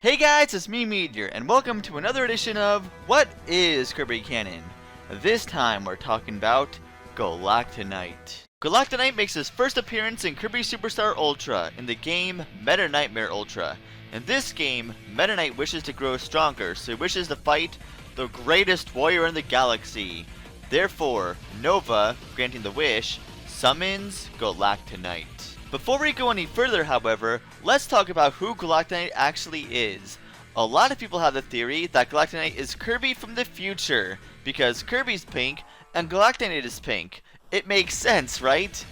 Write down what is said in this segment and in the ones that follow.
Hey guys, it's me, Meteor, and welcome to another edition of What is Kirby Canon? This time we're talking about Galacta. Galacta makes his first appearance in Kirby Superstar Ultra in the game Meta Nightmare Ultra. In this game, Meta Knight wishes to grow stronger, so he wishes to fight the greatest warrior in the galaxy. Therefore, Nova, granting the wish, summons Galacta. Before we go any further, however, let's talk about who Galacta actually is. A lot of people have the theory that Galacta is Kirby from the future, because Kirby's pink and Galacta is pink. It makes sense, right?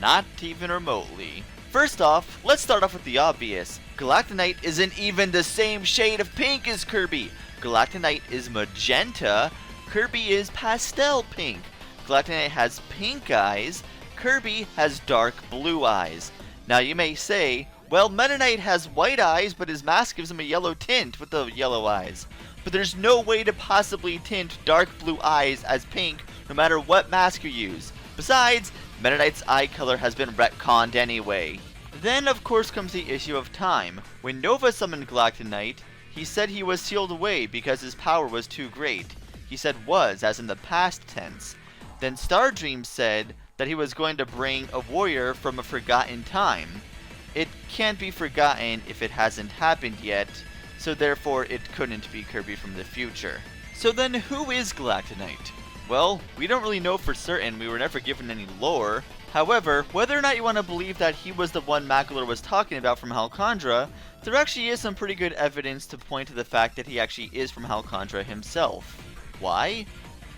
Not even remotely. First off, let's start off with the obvious. Galacta isn't even the same shade of pink as Kirby. Galacta is magenta, Kirby is pastel pink. Galacta has pink eyes, Kirby has dark blue eyes. Now you may say, well, Meta Knight has white eyes, but his mask gives him a yellow tint with the yellow eyes. But there's no way to possibly tint dark blue eyes as pink, no matter what mask you use. Besides, Meta Knight's eye color has been retconned anyway. Then of course comes the issue of time. When Nova summoned Galacta, he said he was sealed away because his power was too great. He said was, as in the past tense. Then Stardream said that he was going to bring a warrior from a forgotten time. It can't be forgotten if it hasn't happened yet, so therefore it couldn't be Kirby from the future. So then who is Galacta? Well, we don't really know for certain, we were never given any lore. However, whether or not you want to believe that he was the one Macular was talking about from Halcondra, there actually is some pretty good evidence to point to the fact that he actually is from Halcondra himself. Why?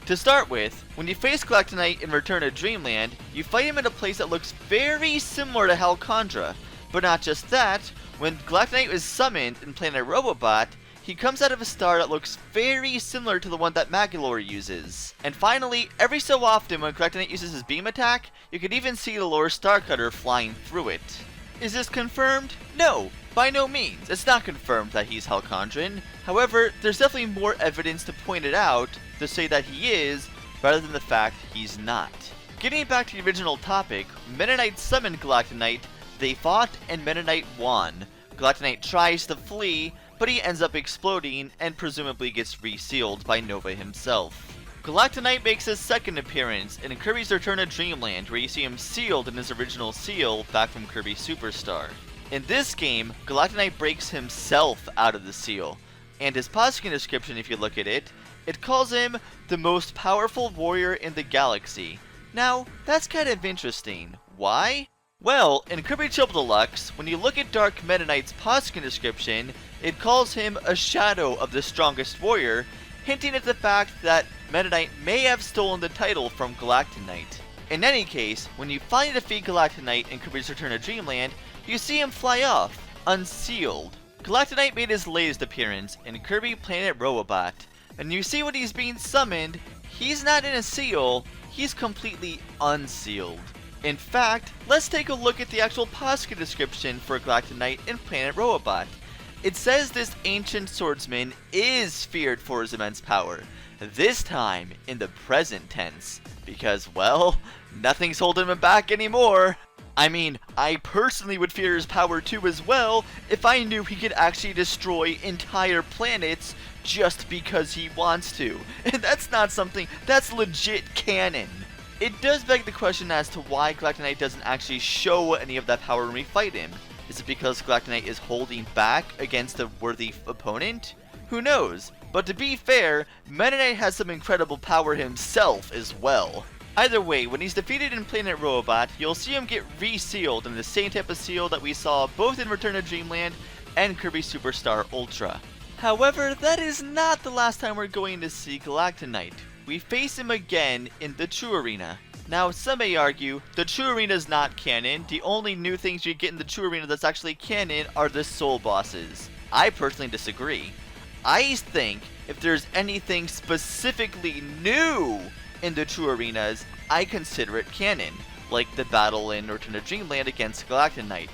To start with, when you face Galacta in Return to Dreamland, you fight him in a place that looks very similar to Halcondra. But not just that, when Galacta is summoned in Planet Robobot, he comes out of a star that looks very similar to the one that Macular uses. And finally, every so often when Galacta uses his beam attack, you can even see the Lore Starcutter flying through it. Is this confirmed? No, by no means. It's not confirmed that he's Halcondran. However, there's definitely more evidence to point it out to say that he is, rather than the fact he's not. Getting back to the original topic, Meta Knight summoned Galacta, they fought, and Meta Knight won. Galacta tries to flee, but he ends up exploding and presumably gets resealed by Nova himself. Galacta makes his second appearance in Kirby's Return to Dreamland, where you see him sealed in his original seal back from Kirby Superstar. In this game, Galacta breaks himself out of the seal, and his Poskin description, if you look at it, it calls him the most powerful warrior in the galaxy. Now, that's kind of interesting. Why? Well, in Kirby Triple Deluxe, when you look at Dark Meta Knight's Poskin description, it calls him a shadow of the strongest warrior, hinting at the fact that Meta Knight may have stolen the title from Galacta. In any case, when you finally defeat Galacta in Kirby's Return to Dreamland, you see him fly off, unsealed. Galacta made his latest appearance in Kirby Planet Robobot, and you see when he's being summoned, he's not in a seal, he's completely unsealed. In fact, let's take a look at the actual Poskin description for Galacta in Planet Robobot. It says this ancient swordsman is feared for his immense power, this time in the present tense, because, well, nothing's holding him back anymore. I mean, I personally would fear his power too as well if I knew he could actually destroy entire planets just because he wants to. And that's not something, that's legit canon. It does beg the question as to why Galacta doesn't actually show any of that power when we fight him. Is it because Galacta is holding back against a worthy opponent? Who knows? But to be fair, Meta Knight has some incredible power himself as well. Either way, when he's defeated in Planet Robobot, you'll see him get resealed in the same type of seal that we saw both in Return to Dreamland and Kirby Superstar Ultra. However, that is not the last time we're going to see Galacta. We face him again in the True Arena. Now, some may argue, the True Arena is not canon. The only new things you get in the True Arena that's actually canon are the Soul Bosses. I personally disagree. I think if there's anything specifically new in the True Arenas, I consider it canon, like the battle in Return to Dreamland against Galacta,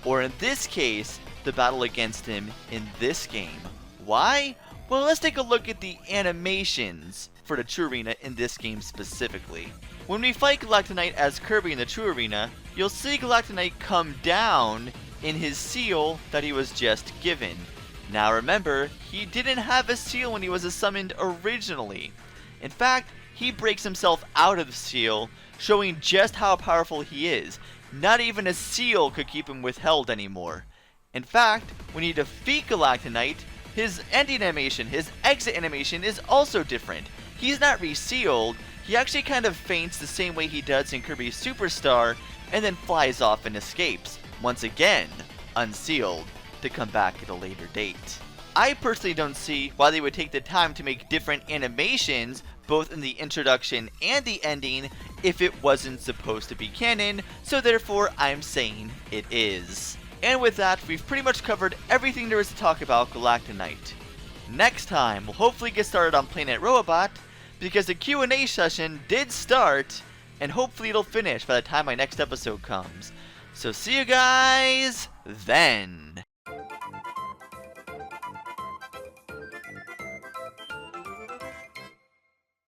or in this case, the battle against him in this game. Why? Well, let's take a look at the animations for the True Arena in this game specifically. When we fight Galacta as Kirby in the True Arena, you'll see Galacta come down in his seal that he was just given. Now remember, he didn't have a seal when he was summoned originally. In fact, he breaks himself out of the seal, showing just how powerful he is. Not even a seal could keep him withheld anymore. In fact, when you defeat Galacta Knight, his ending animation, his exit animation is also different. He's not resealed, he actually kind of faints the same way he does in Kirby Superstar, and then flies off and escapes, once again, unsealed, to come back at a later date. I personally don't see why they would take the time to make different animations, both in the introduction and the ending, if it wasn't supposed to be canon, so therefore I'm saying it is. And with that, we've pretty much covered everything there is to talk about Galacta Knight. Next time, we'll hopefully get started on Planet Robot, because the Q&A session did start, and hopefully it'll finish by the time my next episode comes. So see you guys then!